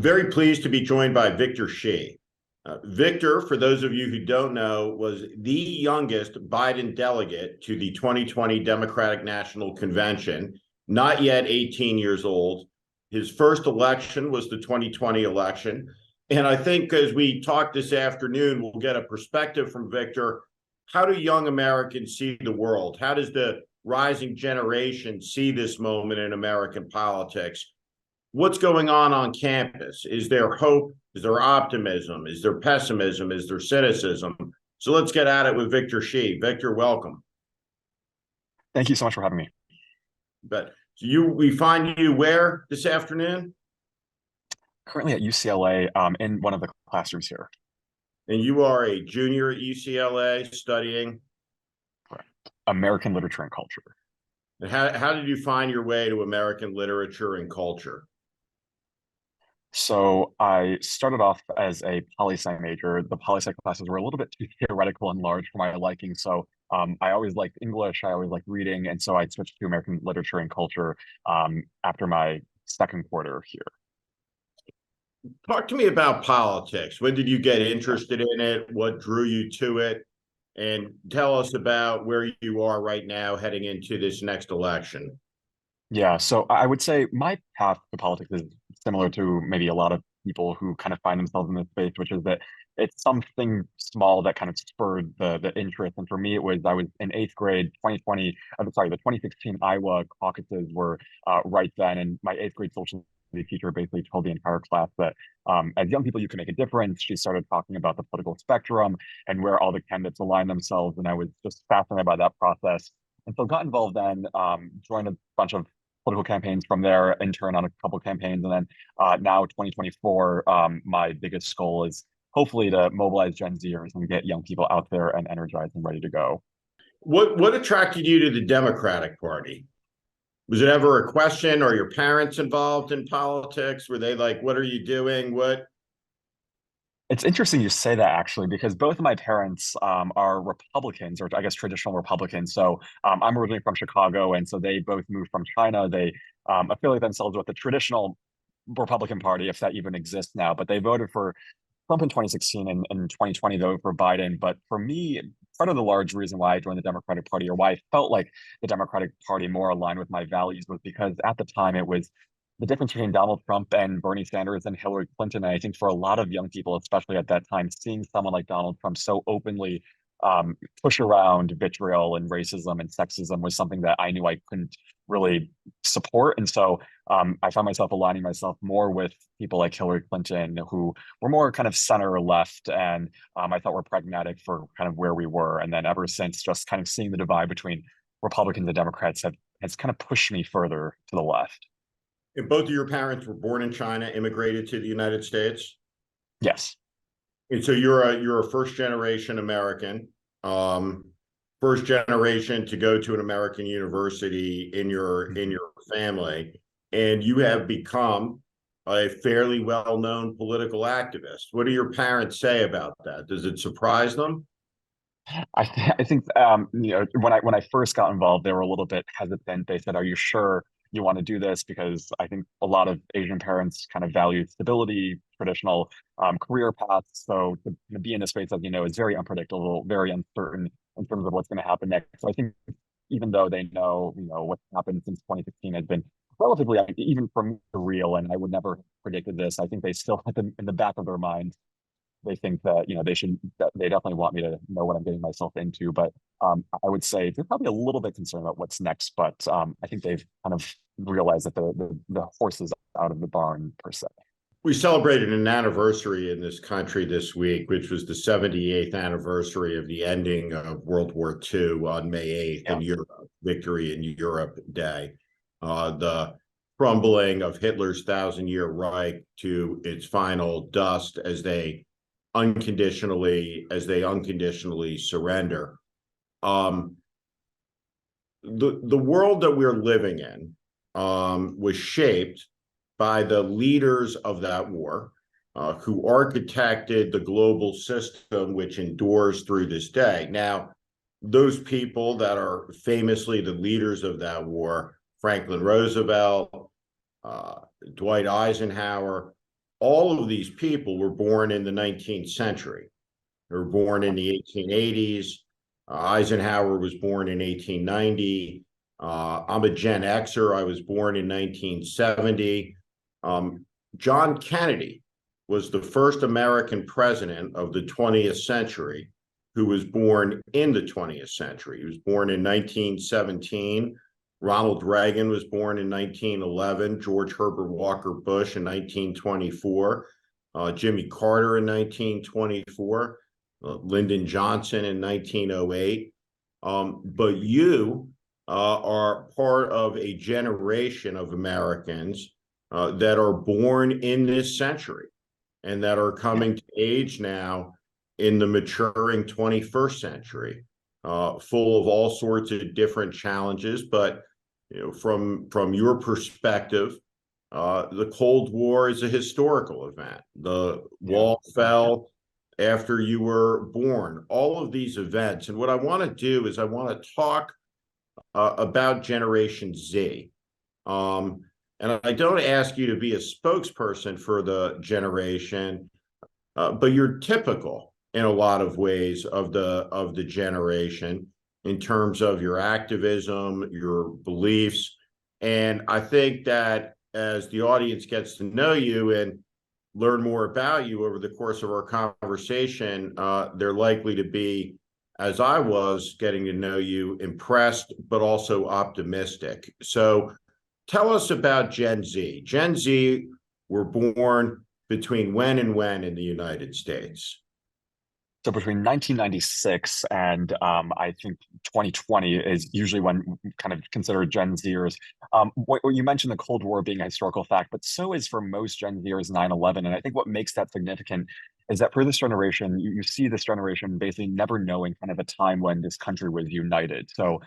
Very pleased to be joined by Victor Shi. Victor, for those of you who don't know, was the youngest Biden delegate to the 2020 Democratic National Convention, not yet 18 years old. His first election was the 2020 election. And I think as we talk this afternoon, we'll get a perspective from Victor. How do young Americans see the world? How does the rising generation see this moment in American politics? What's going on campus? Is there hope? Is there optimism? Is there pessimism? Is there cynicism? So let's get at it with Victor Shi. Victor, welcome. Thank you so much for having me. But we find you where this afternoon? Currently at UCLA, in one of the classrooms here. And you are a junior at UCLA studying American literature and culture. And how did you find your way to American literature and culture? So I started off as a poli-sci major. The poli-sci classes were a little bit too theoretical and large for my liking. So I always liked English. I always liked reading. And so I switched to American literature and culture after my second quarter here. Talk to me about politics. When did you get interested in it? What drew you to it? And tell us about where you are right now heading into this next election. Yeah, so I would say my path to politics is similar to maybe a lot of people who kind of find themselves in this space, which is that it's something small that kind of spurred the interest. And for me, I was in eighth grade, 2020, I'm sorry, the 2016 Iowa caucuses were right then. And my eighth grade social studies teacher basically told the entire class that as young people, you can make a difference. She started talking about the political spectrum and where all the candidates align themselves. And I was just fascinated by that process. And so got involved then, joined a bunch of political campaigns from there, intern on a couple of campaigns. And then now 2024, my biggest goal is hopefully to mobilize Gen Zers and get young people out there and energized and ready to go. What attracted you to the Democratic Party? Was it ever a question? Are your parents involved in politics? Were they like, what are you doing? What? It's interesting you say that actually, because both of my parents are Republicans, or I guess traditional Republicans. So I'm originally from Chicago, and so they both moved from China. They affiliate themselves with the traditional Republican Party, if that even exists now. But they voted for Trump in 2016 and in 2020 they voted for Biden. But for me, part of the large reason why I joined the Democratic Party, or why I felt like the Democratic Party more aligned with my values, was because at the time it was the difference between Donald Trump and Bernie Sanders and Hillary Clinton. And I think for a lot of young people, especially at that time, seeing someone like Donald Trump so openly push around vitriol and racism and sexism was something that I knew I couldn't really support. And so I found myself aligning myself more with people like Hillary Clinton, who were more kind of center left, and I thought were pragmatic for kind of where we were. And then ever since, just kind of seeing the divide between Republicans and Democrats has kind of pushed me further to the left. And both of your parents were born in China, immigrated to the United States. Yes. And so you're a first generation American, first generation to go to an American university in your family, and you have become a fairly well-known political activist. What do your parents say about that? Does it surprise them? I think when I first got involved, they were a little bit hesitant. They said, "Are you sure you want to do this?" Because I think a lot of Asian parents kind of value stability, traditional career paths. So to be in a space, as you know, is very unpredictable, very uncertain in terms of what's going to happen next. So I think even though they know, what's happened since 2016 has been relatively, even for me, real, and I would never have predicted this. I think they still have in the back of their minds, they think that they definitely want me to know what I'm getting myself into. But I would say they're probably a little bit concerned about what's next. But I think they've kind of realized that the horse is out of the barn per se. We celebrated an anniversary in this country this week, which was the 78th anniversary of the ending of World War II on May 8th in Europe, Victory in Europe Day. The crumbling of Hitler's thousand-year Reich to its final dust as they unconditionally surrender. The world that we're living in was shaped by the leaders of that war, who architected the global system which endures through this day. Now, those people that are famously the leaders of that war, Franklin Roosevelt, Dwight Eisenhower, all of these people were born in the 19th century. They were born in the 1880s. Eisenhower was born in 1890. I'm a Gen Xer. I was born in 1970. John Kennedy was the first American president of the 20th century who was born in the 20th century. He was born in 1917. Ronald Reagan was born in 1911. George Herbert Walker Bush in 1924. Jimmy Carter in 1924. Lyndon Johnson in 1908. But you are part of a generation of Americans that are born in this century and that are coming to age now in the maturing 21st century, full of all sorts of different challenges. But from your perspective, the Cold War is a historical event. The wall fell after you were born. All of these events, and what I want to do is I want to talk about Generation Z. And I don't ask you to be a spokesperson for the generation, but you're typical in a lot of ways of the generation in terms of your activism, your beliefs. And I think that as the audience gets to know you and learn more about you over the course of our conversation, they're likely to be, as I was getting to know you, impressed, but also optimistic. So tell us about Gen Z. Gen Z were born between when and when in the United States? So between 1996 and I think 2020 is usually when we kind of considered Gen Zers. What you mentioned the Cold War being a historical fact, but so is for most Gen Zers 9/11. And I think what makes that significant is that for this generation, you see this generation basically never knowing kind of a time when this country was united. So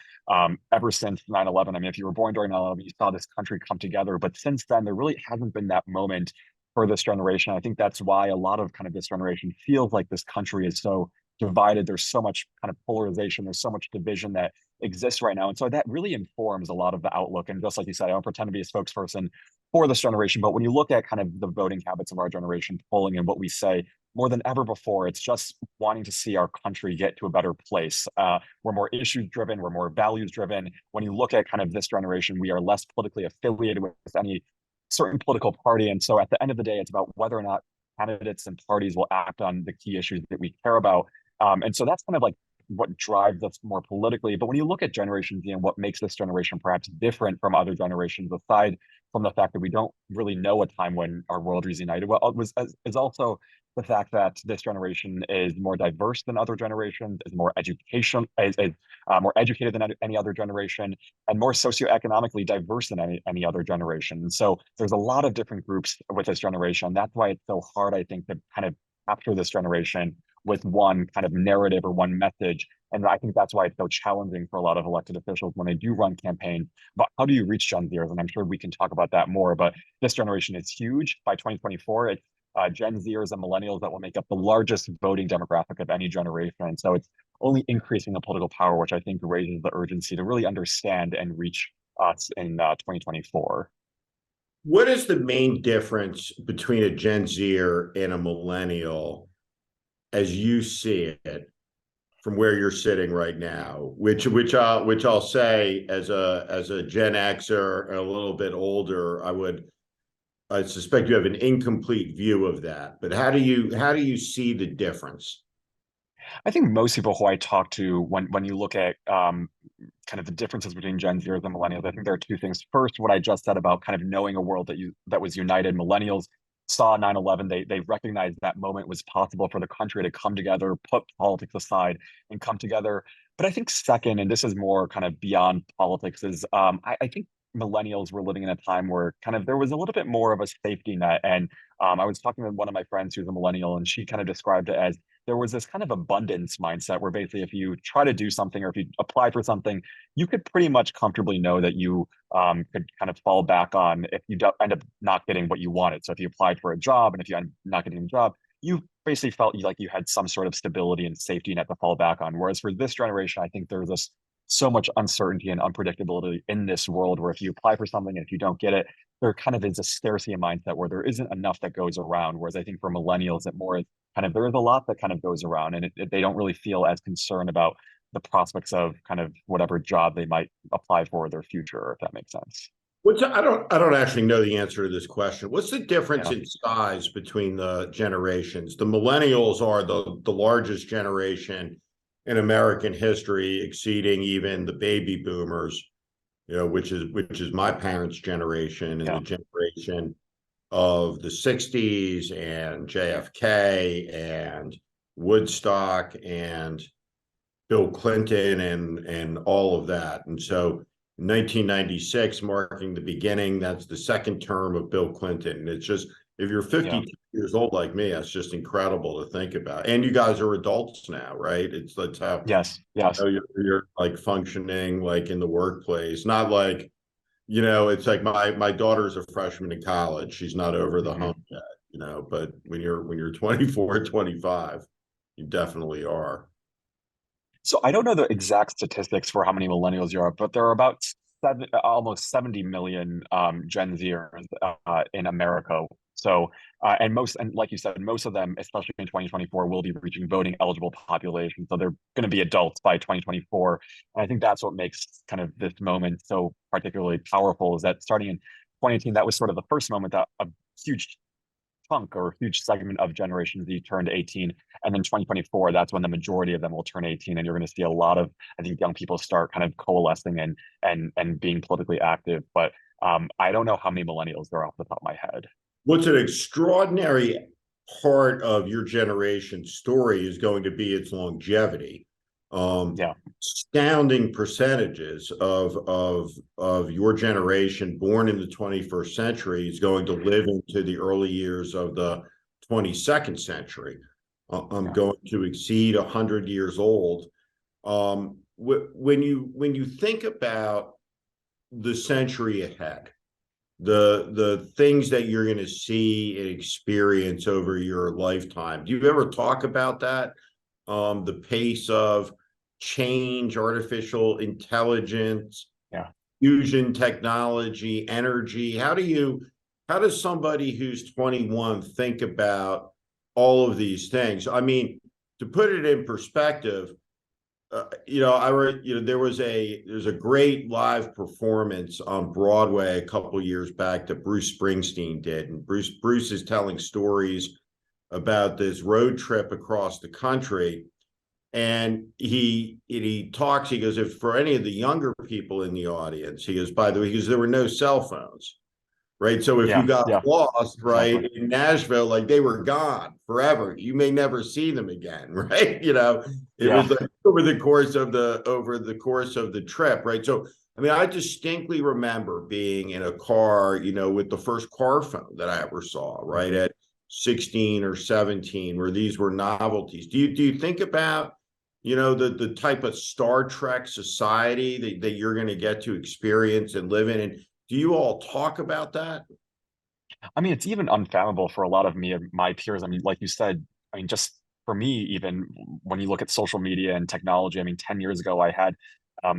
ever since 9/11, I mean, if you were born during 9/11, you saw this country come together. But since then, there really hasn't been that moment for this generation. I think that's why a lot of kind of this generation feels like this country is so divided. There's so much kind of polarization. There's so much division that exists right now. And so that really informs a lot of the outlook. And just like you said, I don't pretend to be a spokesperson for this generation, but when you look at kind of the voting habits of our generation polling and what we say, more than ever before, it's just wanting to see our country get to a better place. We're more issues driven. We're more values driven. When you look at kind of this generation, we are less politically affiliated with any certain political party. And so at the end of the day, it's about whether or not candidates and parties will act on the key issues that we care about. And so that's kind of like what drives us more politically. But when you look at Generation Z and what makes this generation perhaps different from other generations, aside from the fact that we don't really know a time when our world was united, well, is also the fact that this generation is more diverse than other generations, is more more educated than any other generation, and more socioeconomically diverse than any other generation. And so there's a lot of different groups with this generation. That's why it's so hard, I think, to kind of capture this generation with one kind of narrative or one message. And I think that's why it's so challenging for a lot of elected officials when they do run campaigns. But how do you reach Gen Zers? And I'm sure we can talk about that more. But this generation is huge. By 2024, it's Gen Zers and millennials that will make up the largest voting demographic of any generation. And so it's only increasing the political power, which I think raises the urgency to really understand and reach us in 2024. What is the main difference between a Gen Zer and a millennial as you see it from where you're sitting right now? Which I'll say as a Gen Xer and a little bit older, I suspect you have an incomplete view of that. But how do you see the difference? I think most people who I talk to, when you look at kind of the differences between Gen Zers and millennials, I think there are two things. First, what I just said about kind of knowing a world that was united. Millennials saw 9/11. They recognized that moment was possible for the country to come together, put politics aside, and come together. But I think second, and this is more kind of beyond politics, is I think millennials were living in a time where kind of there was a little bit more of a safety net. And I was talking with one of my friends who's a millennial, and she kind of described it as there was this kind of abundance mindset where basically if you try to do something or if you apply for something, you could pretty much comfortably know that you could kind of fall back on if you end up not getting what you wanted. So if you applied for a job and if you end up not getting a job, you basically felt like you had some sort of stability and safety net to fall back on. Whereas for this generation, I think there's this so much uncertainty and unpredictability in this world where if you apply for something and if you don't get it, there kind of is a scarcity mindset where there isn't enough that goes around. Whereas I think for millennials, it more is kind of there is a lot that kind of goes around, and they don't really feel as concerned about the prospects of kind of whatever job they might apply for their future, if that makes sense. I don't actually know the answer to this question. What's the difference Yeah, in size between the generations? The millennials are the largest generation in American history, exceeding even the baby boomers, which is my parents' generation and yeah, the generation of the 60s and JFK and Woodstock and Bill Clinton and all of that. And so 1996 marking the beginning, that's the second term of Bill Clinton. And it's just, if you're yeah. 52 years old like me, that's just incredible to think about. And you guys are adults now, right? That's how Yes, yes. you're like functioning like in the workplace, not like, it's like my daughter's a freshman in college. She's not over the Mhm. hump yet, but when you're 24, 25, you definitely are. So I don't know the exact statistics for how many millennials there are, but there are about almost 70 million Gen Zers in America. So, and like you said, most of them, especially in 2024, will be reaching voting eligible population. So they're going to be adults by 2024. And I think that's what makes kind of this moment so particularly powerful is that starting in 2018, that was sort of the first moment that a huge chunk or huge segment of Generation Z turned 18. And then 2024, that's when the majority of them will turn 18. And you're going to see a lot of, I think, young people start kind of coalescing and being politically active. But I don't know how many millennials there are off the top of my head. What's an extraordinary part of your generation's story is going to be its longevity. Yeah, Astounding percentages of your generation born in the 21st century is going to live into the early years of the 22nd century. I'm yeah. going to exceed 100 years old. When you think about the century ahead, the things that you're going to see and experience over your lifetime. Do you ever talk about that? The pace of change, artificial intelligence, Yeah. fusion technology, energy. How does somebody who's 21 think about all of these things? I mean, to put it in perspective, I read, there's a great live performance on Broadway a couple years back that Bruce Springsteen did, and Bruce is telling stories about this road trip across the country, and he talks. He goes, if for any of the younger people in the audience, he goes, by the way, because there were no cell phones, right? So if you Yeah. got Yeah. lost, Exactly. right, in Nashville, like they were gone forever. You may never see them again, right? It Yeah. was like over the course of the trip, right? So I mean, I distinctly remember being in a car, with the first car phone that I ever saw, right, Mhm. at 16 or 17, where these were novelties. Do you think about, the type of Star Trek society that you're going to get to experience and live in? And do you all talk about that? I mean, it's even unfathomable for a lot of me and my peers. I mean, like you said, I mean, just for me, even when you look at social media and technology, I mean, 10 years ago, I had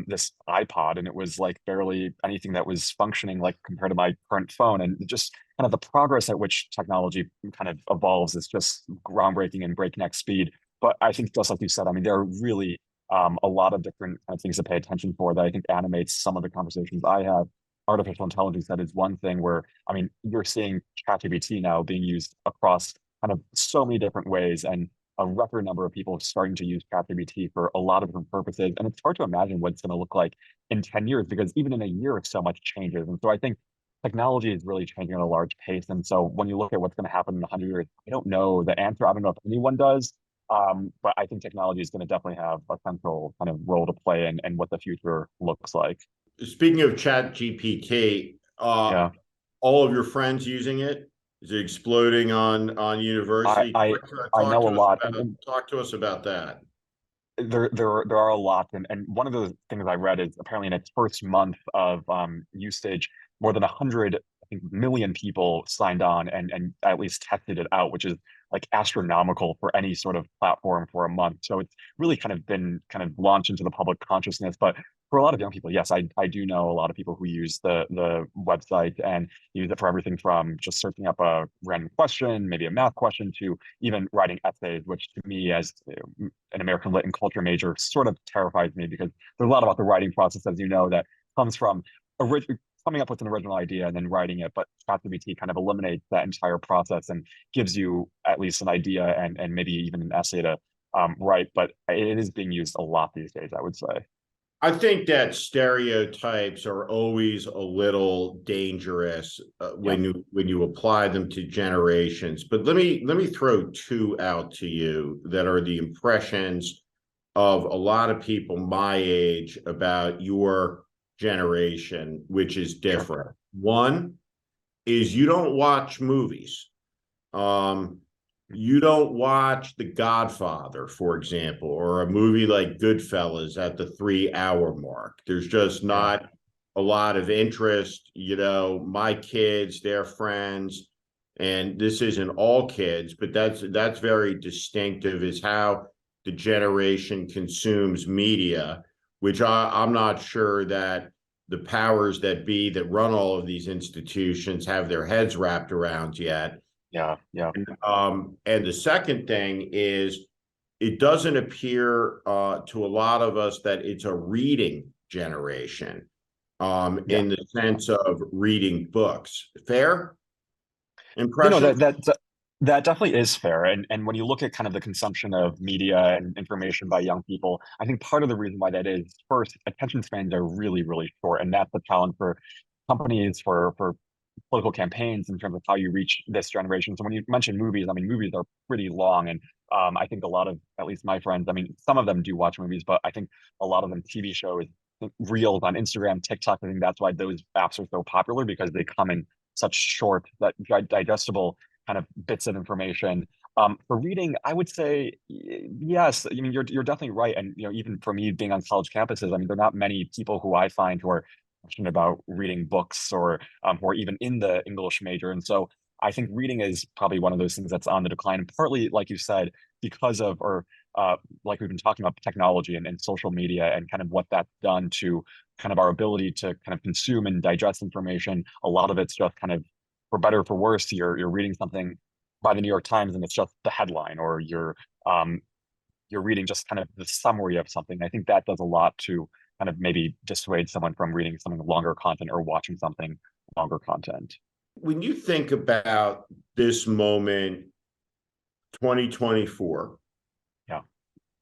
this iPod and it was like barely anything that was functioning like compared to my current phone. And just kind of the progress at which technology kind of evolves is just groundbreaking and breakneck speed. But I think just like you said, I mean, there are really a lot of different kind of things to pay attention for that I think animates some of the conversations I have. Artificial intelligence, that is one thing where I mean, you're seeing ChatGPT now being used across kind of so many different ways, and a record number of people starting to use ChatGPT for a lot of different purposes. And it's hard to imagine what it's going to look like in 10 years because even in a year, so much changes. And so I think technology is really changing at a large pace. And so when you look at what's going to happen in 100 years, I don't know the answer. I don't know if anyone does. But I think technology is going to definitely have a central kind of role to play in what the future looks like. Speaking of Chat GPT, Yeah. all of your friends using it? Is it exploding on I university? I I Talk know a to us lot, about talk to us about that. there are a lot, and one of the things I read is apparently in its first month of usage, more than 100 think million people signed on and at least tested it out, which is like astronomical for any sort of platform for a month. So it's really kind of been kind of launched into the public consciousness. But for a lot of young people, yes, I do know a lot of people who use the website and use it for everything from just searching up a random question, maybe a math question, to even writing essays, which to me, as an American lit and culture major, sort of terrifies me because there's a lot about the writing process, as you know, that comes from coming up with an original idea and then writing it. But ChatGPT kind of eliminates that entire process and gives you at least an idea and maybe even an essay to write. But it is being used a lot these days, I would say. I think that stereotypes are always a little dangerous Yeah. when you apply them to generations. But let me throw two out to you that are the impressions of a lot of people my age about your generation, which is Sure. different. One is you don't watch movies. Um, you don't watch The Godfather, for example, or a movie like Goodfellas at the 3 hour mark. There's just Yeah. not a lot of interest. You know, my kids, their friends, and this isn't all kids, but that's very distinctive, is how the generation consumes media, which I'm not sure that the powers that be that run all of these institutions have their heads wrapped around yet. Yeah. Yeah. And the second thing is, it doesn't appear to a lot of us that it's a reading generation, Yeah. in the sense of reading books. Fair No, no, impression? that definitely is fair. And when you look at kind of the consumption of media and information by young people, I think part of the reason why that is, first, attention spans are really, really short, and that's the challenge for companies, for political campaigns in terms of how you reach this generation. So when you mention movies, I mean, movies are pretty long, and I think a lot of, at least my friends, I mean, some of them do watch movies, but I think a lot of them TV shows, reels on Instagram, TikTok. I think that's why those apps are so popular, because they come in such short, that digestible kind of bits of information. For reading, I would say yes. I mean, you're definitely right, and even for me being on college campuses, I mean, there are not many people who I find who are passionate about reading books, or who are even in the English major, and so I think reading is probably one of those things that's on the decline, and partly, like you said, because of, or like we've been talking about, technology and social media and kind of what that's done to kind of our ability to kind of consume and digest information. A lot of it's just kind of, for better or for worse, you're reading something by the New York Times and it's just the headline, or you're reading just kind of the summary of something. I think that does a lot to kind of maybe dissuade someone from reading something longer content or watching something longer content. When you think about this moment, 2024, Yeah.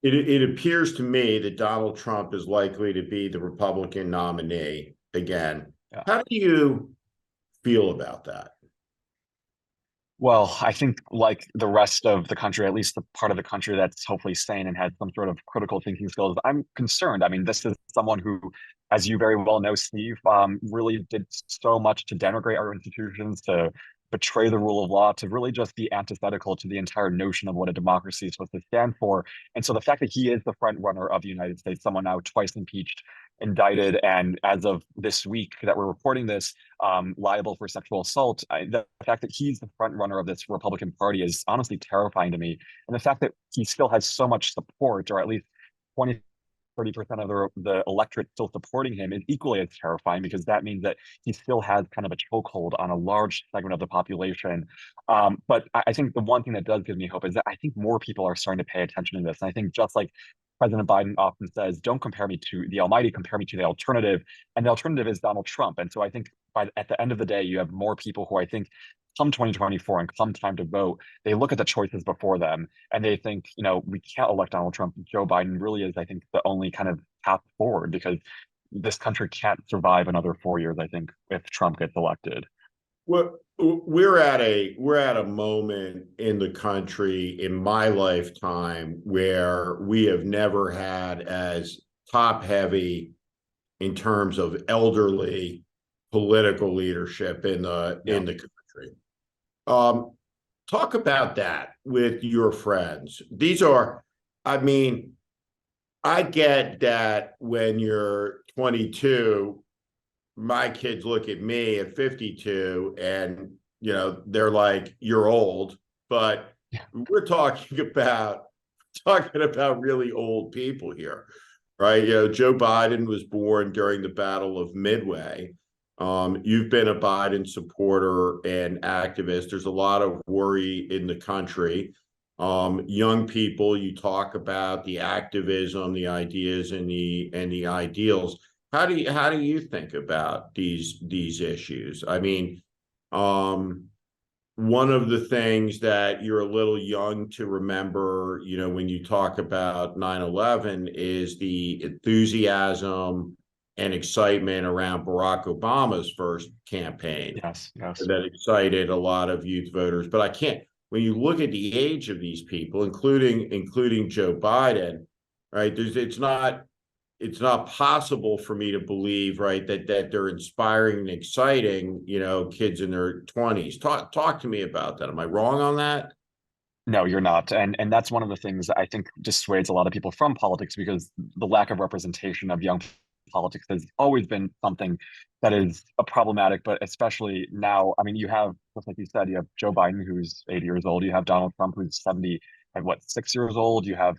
it appears to me that Donald Trump is likely to be the Republican nominee again. Yeah. How do you feel about that? Well, I think like the rest of the country, at least the part of the country that's hopefully sane and has some sort of critical thinking skills, I'm concerned. I mean, this is someone who, as you very well know, Steve, really did so much to denigrate our institutions, to betray the rule of law, to really just be antithetical to the entire notion of what a democracy is supposed to stand for. And so the fact that he is the front runner of the United States, someone now twice impeached, indicted, and as of this week that we're reporting this, liable for sexual assault. The fact that he's the front runner of this Republican Party is honestly terrifying to me. And the fact that he still has so much support, or at least 20, 30% of the electorate still supporting him, is equally as terrifying, because that means that he still has kind of a chokehold on a large segment of the population. But I think the one thing that does give me hope is that I think more people are starting to pay attention to this. And I think, just like President Biden often says, don't compare me to the Almighty, compare me to the alternative. And the alternative is Donald Trump. And so I think at the end of the day, you have more people who, I think, come 2024 and come time to vote, they look at the choices before them and they think, we can't elect Donald Trump. Joe Biden really is, I think, the only kind of path forward, because this country can't survive another 4 years, I think, if Trump gets elected. Well, we're at a moment in the country, in my lifetime, where we have never had as top heavy in terms of elderly political leadership in the Yeah. country. Talk about that with your friends. These are, I mean, I get that when you're 22, my kids look at me at 52 and, they're like, you're old, but we're talking about really old people here, right? Joe Biden was born during the Battle of Midway. You've been a Biden supporter and activist. There's a lot of worry in the country. Young people, you talk about the activism, the ideas, and the ideals. How do you think about these issues? I mean, um, one of the things that you're a little young to remember, when you talk about 9/11 is the enthusiasm and excitement around Barack Obama's first campaign Yes, yes. that excited a lot of youth voters. But I can't, when you look at the age of these people, including Joe Biden, right? It's not possible for me to believe, right, that they're inspiring and exciting, kids in their 20s. Talk to me about that. Am I wrong on that? No, you're not. And that's one of the things that I think dissuades a lot of people from politics because the lack of representation of young politics has always been something that is a problematic, but especially now, I mean, you have, just like you said, you have Joe Biden, who's 80 years old. You have Donald Trump, who's 70, and what, 6 years old. You have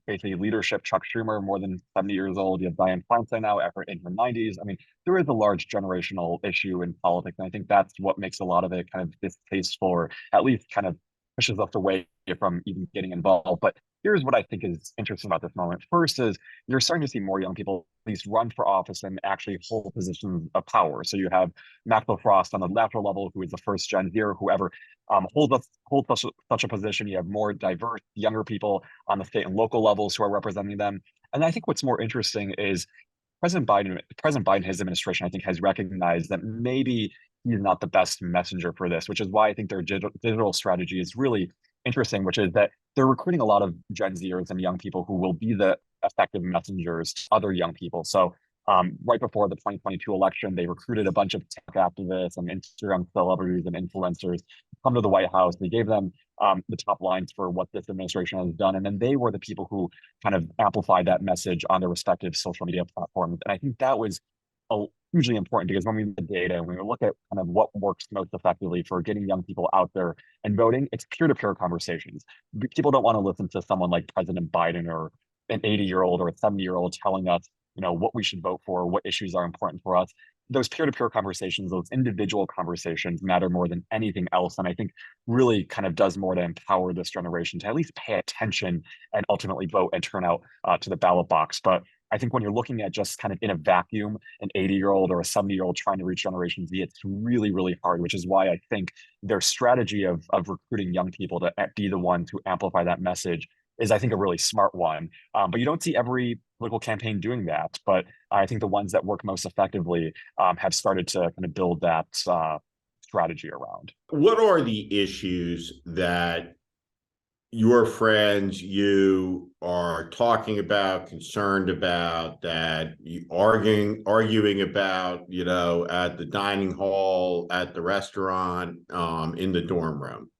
basically leadership, Chuck Schumer, more than 70 years old. You have Dianne Feinstein now, in her 90s. I mean, there is a large generational issue in politics. And I think that's what makes a lot of it kind of distasteful, or at least kind of pushes us away from even getting involved. But here's what I think is interesting about this moment. First is you're starting to see more young people at least run for office and actually hold positions of power. So you have Maxwell Frost on the lateral level, who is the first Gen Z or whoever holds such a position. You have more diverse younger people on the state and local levels who are representing them. And I think what's more interesting is President Biden, his administration, I think, has recognized that maybe he's not the best messenger for this, which is why I think their digital strategy is really interesting, which is that they're recruiting a lot of Gen Zers and young people who will be the effective messengers to other young people. So right before the 2022 election, they recruited a bunch of tech activists and Instagram celebrities and influencers to come to the White House. They gave them the top lines for what this administration has done. And then they were the people who kind of amplified that message on their respective social media platforms. And I think that was hugely important because when we look at data and when we look at kind of what works most effectively for getting young people out there and voting, it's peer-to-peer conversations. People don't want to listen to someone like President Biden or an 80-year-old or a 70-year-old telling us, what we should vote for, what issues are important for us. Those peer-to-peer conversations, those individual conversations matter more than anything else. And I think really kind of does more to empower this generation to at least pay attention and ultimately vote and turn out to the ballot box. But I think when you're looking at just kind of in a vacuum, an 80-year-old or a 70-year-old trying to reach Generation Z, it's really, really hard, which is why I think their strategy of recruiting young people to be the ones who amplify that message is, I think, a really smart one. But you don't see every political campaign doing that. But I think the ones that work most effectively have started to kind of build that strategy around. What are the issues that your friends, you are talking about, concerned about, that you arguing about, at the dining hall, at the restaurant, in the dorm room?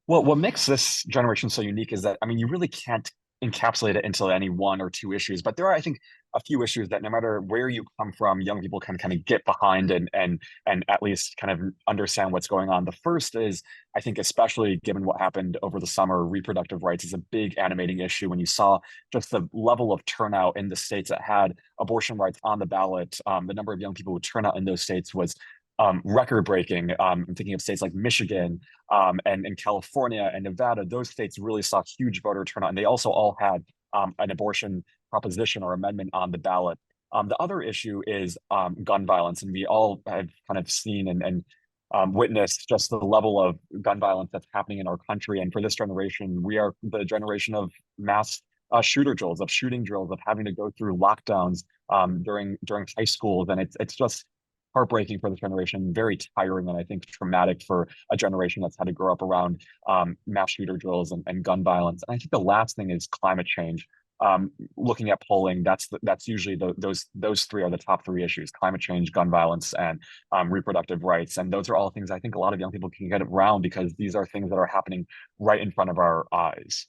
Well, what makes this generation so unique is that, I mean, you really can't encapsulate it into any one or two issues, but there are, I think, a few issues that no matter where you come from, young people can kind of get behind and at least kind of understand what's going on. The first is, I think, especially given what happened over the summer, reproductive rights is a big animating issue. When you saw just the level of turnout in the states that had abortion rights on the ballot, the number of young people who turn out in those states was record breaking. I'm thinking of states like Michigan and California and Nevada. Those states really saw huge voter turnout, and they also all had an abortion proposition or amendment on the ballot. The other issue is gun violence, and we all have kind of seen and witnessed just the level of gun violence that's happening in our country. And for this generation, we are the generation of mass shooter drills, of shooting drills, of having to go through lockdowns during high schools, and it's just heartbreaking for this generation, very tiring, and I think traumatic for a generation that's had to grow up around mass shooter drills and gun violence. And I think the last thing is climate change. Looking at polling, that's usually those three are the top three issues: climate change, gun violence, and reproductive rights. And those are all things I think a lot of young people can get around because these are things that are happening right in front of our eyes.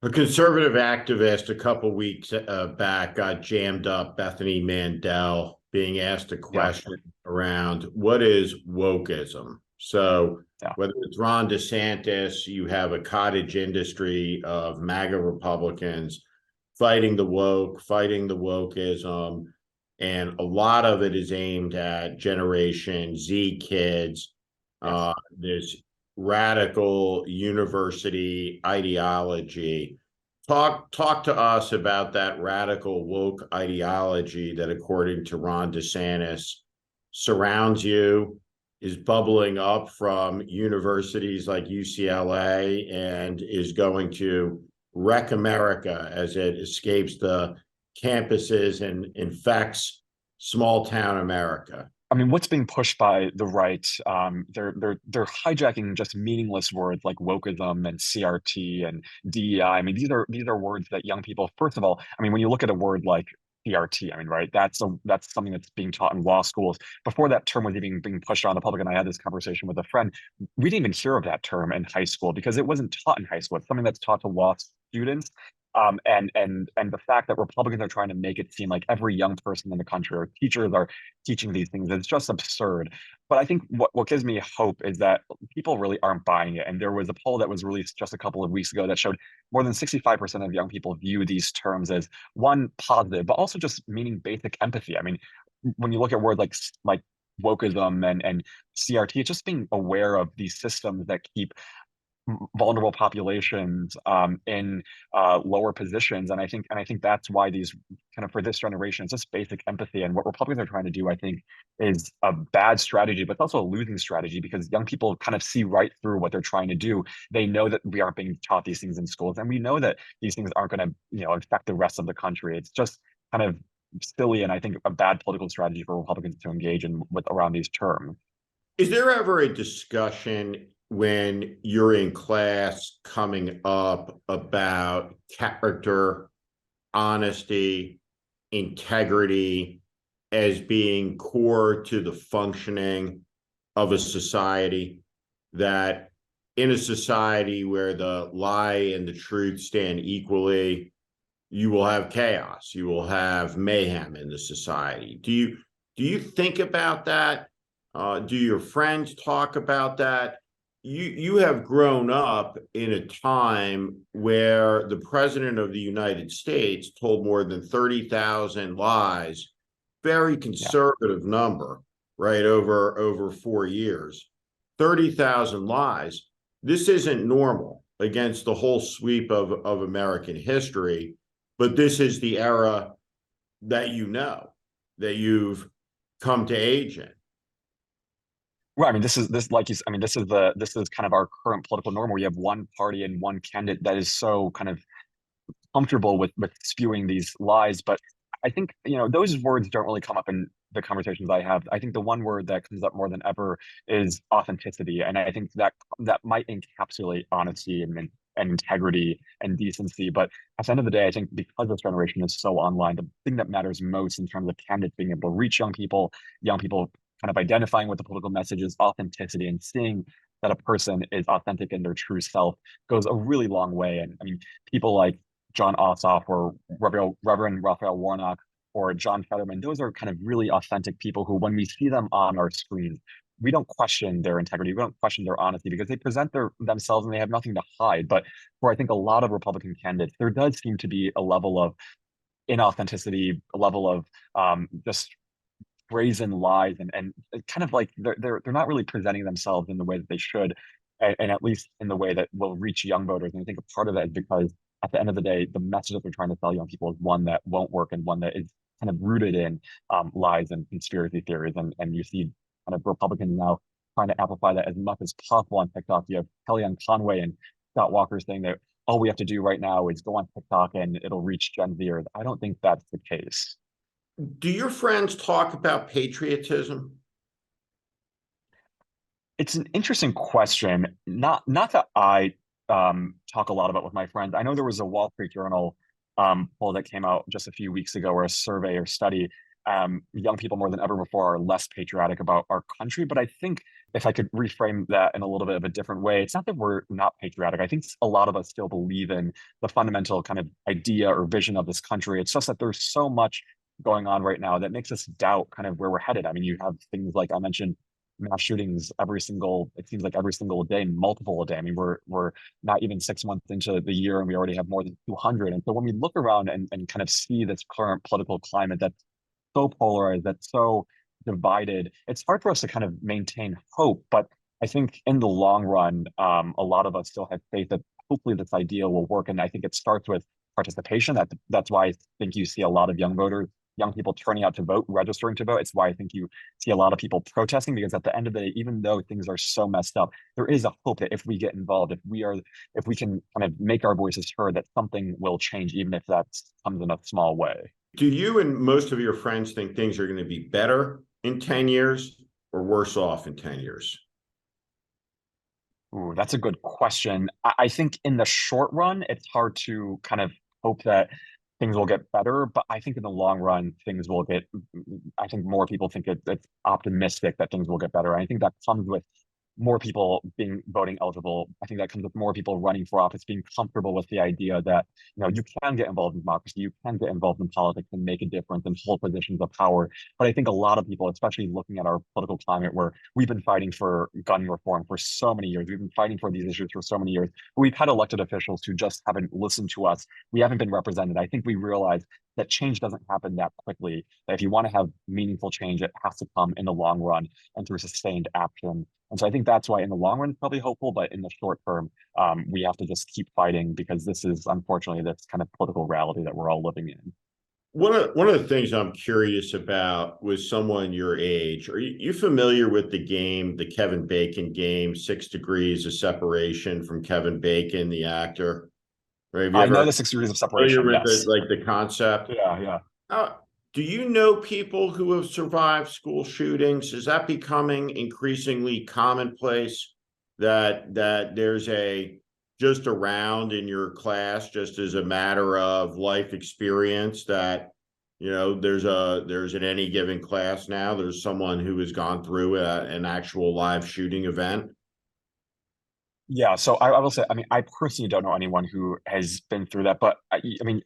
A conservative activist a couple weeks back got jammed up, Bethany Mandel, being asked a Yeah, question around what is wokeism. So yeah. whether it's Ron DeSantis, you have a cottage industry of MAGA Republicans fighting the woke, fighting the wokeism, and a lot of it is aimed at Generation Z kids. Yes. This radical university ideology. Talk to us about that radical woke ideology that, according to Ron DeSantis, surrounds you, is bubbling up from universities like UCLA, and is going to wreck America as it escapes the campuses and infects small town America. I mean, what's being pushed by the right? They're hijacking just meaningless words like wokeism and CRT and DEI. I mean, these are words that young people. First of all, I mean, when you look at a word like CRT, I mean, right? That's something that's being taught in law schools. Before that term was even being pushed on the public, and I had this conversation with a friend. We didn't even hear of that term in high school because it wasn't taught in high school. It's something that's taught to law students. And the fact that Republicans are trying to make it seem like every young person in the country or teachers are teaching these things. It's just absurd. But I think what gives me hope is that people really aren't buying it. And there was a poll that was released just a couple of weeks ago that showed more than 65% of young people view these terms as one positive, but also just meaning basic empathy. I mean, when you look at words like wokeism and CRT, it's just being aware of these systems that keep vulnerable populations in lower positions, and I think that's why these kind of for this generation, it's just basic empathy. And what Republicans are trying to do, I think, is a bad strategy, but it's also a losing strategy because young people kind of see right through what they're trying to do. They know that we aren't being taught these things in schools, and we know that these things aren't going to affect the rest of the country. It's just kind of silly, and I think a bad political strategy for Republicans to engage in with around these terms. Is there ever a discussion when you're in class coming up about character, honesty, integrity as being core to the functioning of a society? That in a society where the lie and the truth stand equally, you will have chaos, you will have mayhem in the society. Do you think about that? Do your friends talk about that? You have grown up in a time where the president of the United States told more than 30,000 lies, very Yeah. conservative number, right? Over 4 years, 30,000 lies. This isn't normal against the whole sweep of American history, but this is the era that that you've come to age in. Well, I mean, this like you, I mean, this is kind of our current political norm where you have one party and one candidate that is so kind of comfortable with spewing these lies. But I think, those words don't really come up in the conversations I have. I think the one word that comes up more than ever is authenticity. And I think that might encapsulate honesty and integrity and decency. But at the end of the day, I think because this generation is so online, the thing that matters most in terms of candidates being able to reach young people kind of identifying with the political message is authenticity, and seeing that a person is authentic in their true self goes a really long way. And I mean, people like John Ossoff or Reverend Raphael Warnock or John Fetterman, those are kind of really authentic people who, when we see them on our screens, we don't question their integrity, we don't question their honesty because they present themselves and they have nothing to hide. But for I think a lot of Republican candidates, there does seem to be a level of inauthenticity, a level of just brazen lies, and kind of like they're not really presenting themselves in the way that they should, and at least in the way that will reach young voters. And I think a part of that is because at the end of the day, the message that they're trying to tell young people is one that won't work and one that is kind of rooted in lies and conspiracy theories. And you see kind of Republicans now trying to amplify that as much as possible on TikTok. You have Kellyanne Conway and Scott Walker saying that all we have to do right now is go on TikTok and it'll reach Gen Zers. I don't think that's the case. Do your friends talk about patriotism? It's an interesting question. Not that I talk a lot about with my friends. I know there was a Wall Street Journal poll that came out just a few weeks ago, or a survey or study. young people more than ever before are less patriotic about our country. But I think if I could reframe that in a little bit of a different way, it's not that we're not patriotic. I think a lot of us still believe in the fundamental kind of idea or vision of this country. It's just that there's so much going on right now that makes us doubt kind of where we're headed. I mean, you have things like I mentioned mass shootings it seems like every single day, multiple a day. I mean, we're not even 6 months into the year and we already have more than 200. And so when we look around and kind of see this current political climate that's so polarized, that's so divided, it's hard for us to kind of maintain hope. But I think in the long run, a lot of us still have faith that hopefully this idea will work. And I think it starts with participation. That's why I think you see a lot of young voters, young people turning out to vote, registering to vote. It's why I think you see a lot of people protesting, because at the end of the day, even though things are so messed up, there is a hope that if we get involved, if we can kind of make our voices heard, that something will change, even if that comes in a small way. Do you and most of your friends think things are going to be better in 10 years or worse off in 10 years? Ooh, that's a good question. I think in the short run, it's hard to kind of hope that things will get better, but I think in the long run, things will get, I think more people think it's optimistic that things will get better. I think that comes with more people being voting eligible. I think that comes with more people running for office, being comfortable with the idea that, you can get involved in democracy, you can get involved in politics and make a difference and hold positions of power. But I think a lot of people, especially looking at our political climate, where we've been fighting for gun reform for so many years, we've been fighting for these issues for so many years, but we've had elected officials who just haven't listened to us. We haven't been represented. I think we realize that change doesn't happen that quickly. That if you want to have meaningful change, it has to come in the long run and through sustained action. And so I think that's why in the long run, it's probably hopeful, but in the short term, we have to just keep fighting, because this is unfortunately this kind of political reality that we're all living in. One of the things I'm curious about with someone your age, are you familiar with the Kevin Bacon game, 6 Degrees of Separation from Kevin Bacon, the actor? Right? Have you I know ever the 6 degrees of familiar separation. with Yes. the concept? Yeah. Yeah. Uh, do you know people who have survived school shootings? Is that becoming increasingly commonplace that there's a just around in your class, just as a matter of life experience, that there's in any given class now there's someone who has gone through an actual live shooting event? Yeah. So I will say, I mean, I personally don't know anyone who has been through that, but I mean,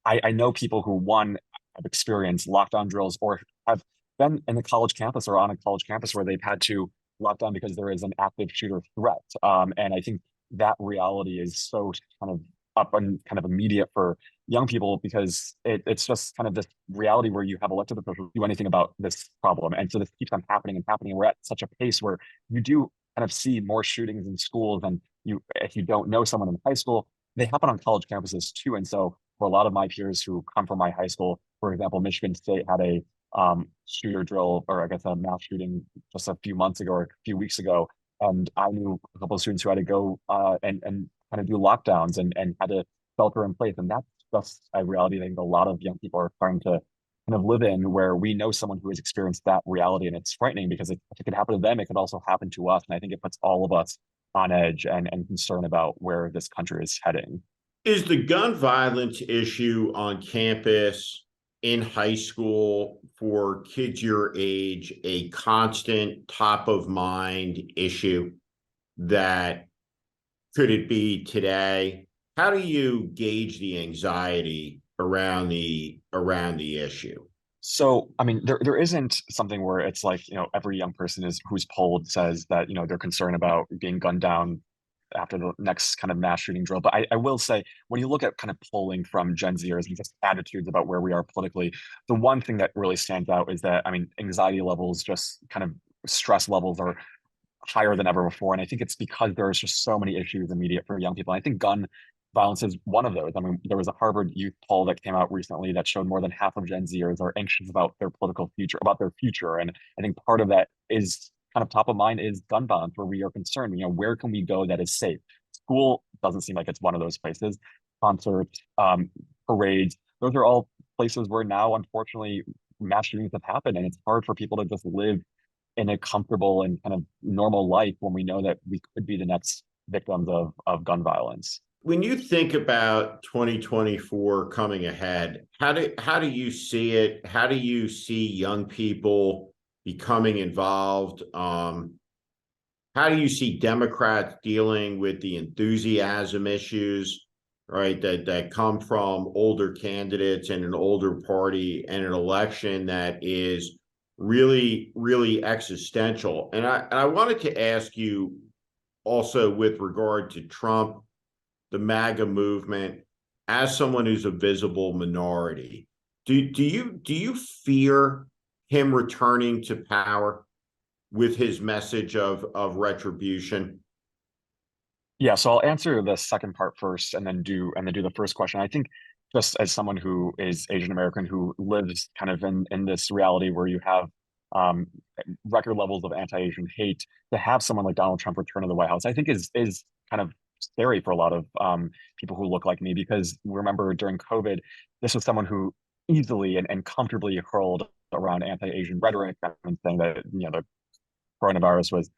I know people who, one, have experienced lockdown drills or have been in a college campus or on a college campus where they've had to lock down because there is an active shooter threat. And I think that reality is so kind of up and kind of immediate for young people, because it's just kind of this reality where you have elected officials do anything about this problem. And so this keeps on happening and happening. We're at such a pace where you do kind of see more shootings in schools, and if you don't know someone in high school, they happen on college campuses too. And so for a lot of my peers who come from my high school, for example, Michigan State had a shooter drill, or I guess a mass shooting, just a few months ago or a few weeks ago. And I knew a couple of students who had to go and kind of do lockdowns and had to shelter in place. And that's just a reality I think a lot of young people are starting to kind of live in, where we know someone who has experienced that reality. And it's frightening, because if it could happen to them, it could also happen to us. And I think it puts all of us on edge and concerned about where this country is heading. Is the gun violence issue on campus in high school for kids your age a constant top of mind issue? That could it be today? How do you gauge the anxiety around the issue? So, I mean, there isn't something where it's like, every young person is who's polled says that, they're concerned about being gunned down after the next kind of mass shooting drill. But I will say, when you look at kind of polling from Gen Zers and just attitudes about where we are politically, the one thing that really stands out is that, I mean, anxiety levels, just kind of stress levels are higher than ever before. And I think it's because there's just so many issues immediate for young people. And I think gun violence is one of those. I mean, there was a Harvard youth poll that came out recently that showed more than half of Gen Zers are anxious about their political future, about their future. And I think part of that is kind of top of mind is gun violence, where we are concerned, where can we go that is safe? School doesn't seem like it's one of those places. Concerts, parades, those are all places where now, unfortunately, mass shootings have happened. And it's hard for people to just live in a comfortable and kind of normal life when we know that we could be the next victims of gun violence. when you think about 2024 coming ahead, how do you see it? How do you see young people becoming involved? How do you see Democrats dealing with the enthusiasm issues, right? That come from older candidates and an older party and an election that is really, really existential. And I wanted to ask you also with regard to Trump, the MAGA movement, as someone who's a visible minority, do you fear him returning to power with his message of retribution? Yeah, so I'll answer the second part first and then do the first question. I think just as someone who is Asian American who lives kind of in this reality where you have um record levels of anti-Asian hate, to have someone like Donald Trump return to the White House, I think is kind of scary for a lot of people who look like me, because remember during COVID, this was someone who easily and comfortably hurled around anti-Asian rhetoric and saying that the coronavirus was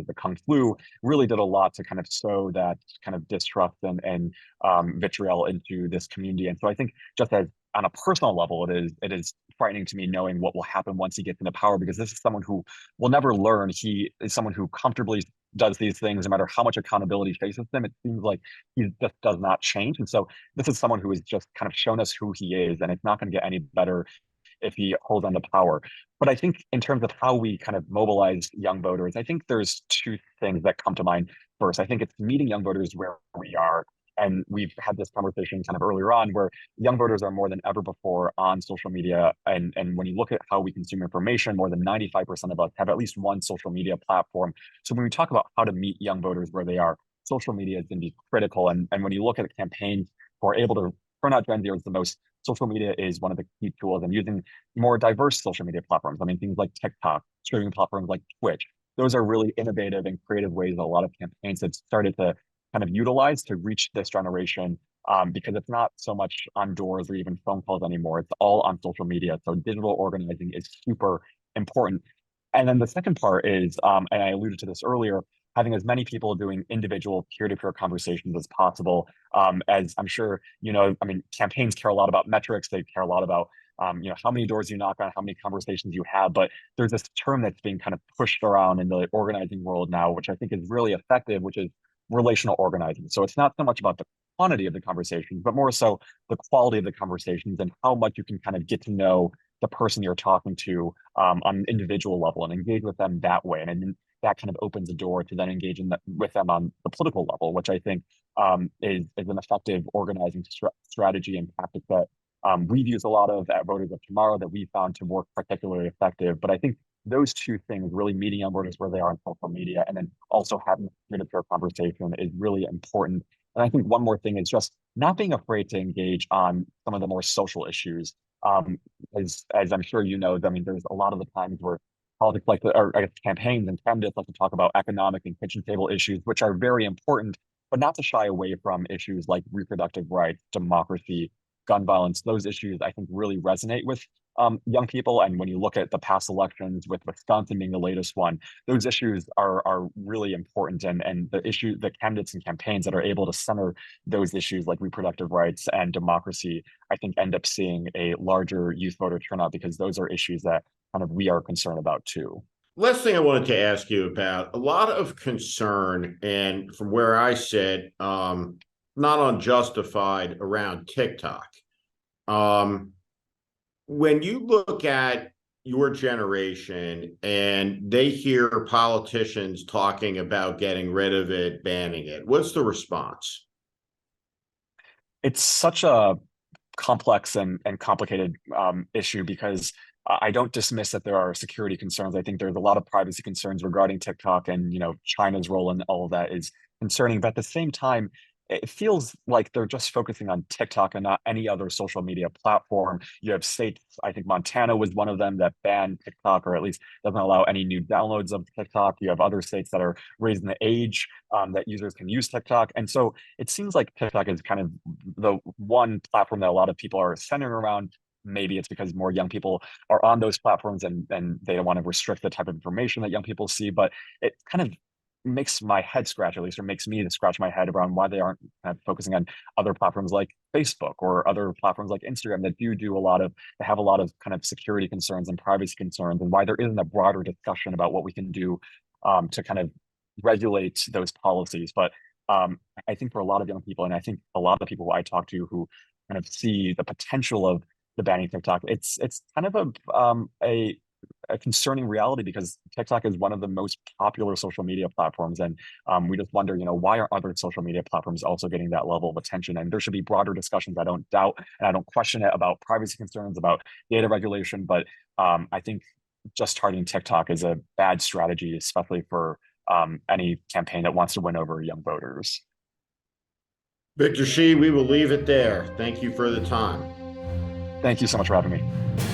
the Kung flu, really did a lot to kind of sow that kind of distrust and vitriol into this community. And so I think just as on a personal level, it is frightening to me knowing what will happen once he gets into power, because this is someone who will never learn. He is someone who comfortably does these things no matter how much accountability faces them. It seems like he just does not change. And so this is someone who has just kind of shown us who he is, and it's not going to get any better if he holds on to power. But I think in terms of how we kind of mobilize young voters, I think there's two things that come to mind. First, I think it's meeting young voters where we are. And we've had this conversation kind of earlier on where young voters are more than ever before on social media. And when you look at how we consume information, more than 95% of us have at least one social media platform. So when we talk about how to meet young voters where they are, social media is going to be critical. And when you look at campaigns who are able to turn out Gen Zers the most, social media is one of the key tools, and using more diverse social media platforms. I mean, things like TikTok, streaming platforms like Twitch. Those are really innovative and creative ways that a lot of campaigns have started to kind of utilize to reach this generation, because it's not so much on doors or even phone calls anymore. It's all on social media. So digital organizing is super important. And then the second part is, and I alluded to this earlier, having as many people doing individual peer-to-peer conversations as possible. As I'm sure you know, I mean, campaigns care a lot about metrics. They care a lot about how many doors you knock on, how many conversations you have. But there's this term that's being kind of pushed around in the organizing world now, which I think is really effective, which is relational organizing. So it's not so much about the quantity of the conversations, but more so the quality of the conversations and how much you can kind of get to know the person you're talking to on an individual level and engage with them that way. And that kind of opens the door to then engage with them on the political level, which I think is an effective organizing strategy and tactic that we've used a lot of at Voters of Tomorrow, that we found to work particularly effective. But I think those two things, really meeting young voters where they are on social media and then also having a peer-to-peer conversation, is really important. And I think one more thing is just not being afraid to engage on some of the more social issues. Um, as I'm sure you know, I mean, there's a lot of the times where politics or I guess campaigns and candidates like to talk about economic and kitchen table issues, which are very important, but not to shy away from issues like reproductive rights, democracy, gun violence. Those issues I think really resonate with young people. And when you look at the past elections, with Wisconsin being the latest one, those issues are really important. And the candidates and campaigns that are able to center those issues like reproductive rights and democracy, I think end up seeing a larger youth voter turnout, because those are issues that kind of we are concerned about too. Last thing I wanted to ask you about, a lot of concern, and from where I sit, not unjustified, around TikTok. Um, when you look at your generation and they hear politicians talking about getting rid of it, banning it, what's the response? It's such a complex and complicated issue, because I don't dismiss that there are security concerns. I think there's a lot of privacy concerns regarding TikTok, and China's role in all of that is concerning. But at the same time, it feels like they're just focusing on TikTok and not any other social media platform. You have states, I think Montana was one of them, that banned TikTok, or at least doesn't allow any new downloads of TikTok. You have other states that are raising the age that users can use TikTok. And so it seems like TikTok is kind of the one platform that a lot of people are centering around. Maybe it's because more young people are on those platforms, and they don't want to restrict the type of information that young people see. But it kind of makes my head scratch, at least, or makes me to scratch my head around why they aren't kind of focusing on other platforms like Facebook or other platforms like Instagram that do a lot of, that have a lot of kind of security concerns and privacy concerns, and why there isn't a broader discussion about what we can do to kind of regulate those policies. But I think for a lot of young people, and I think a lot of the people I talk to who kind of see the potential of the banning TikTok, it's kind of a concerning reality, because TikTok is one of the most popular social media platforms, and we just wonder, why aren't other social media platforms also getting that level of attention? And there should be broader discussions. I don't doubt and I don't question it about privacy concerns, about data regulation, but I think just targeting TikTok is a bad strategy, especially for any campaign that wants to win over young voters. Victor Shi, we will leave it there. Thank you for the time. Thank you so much for having me.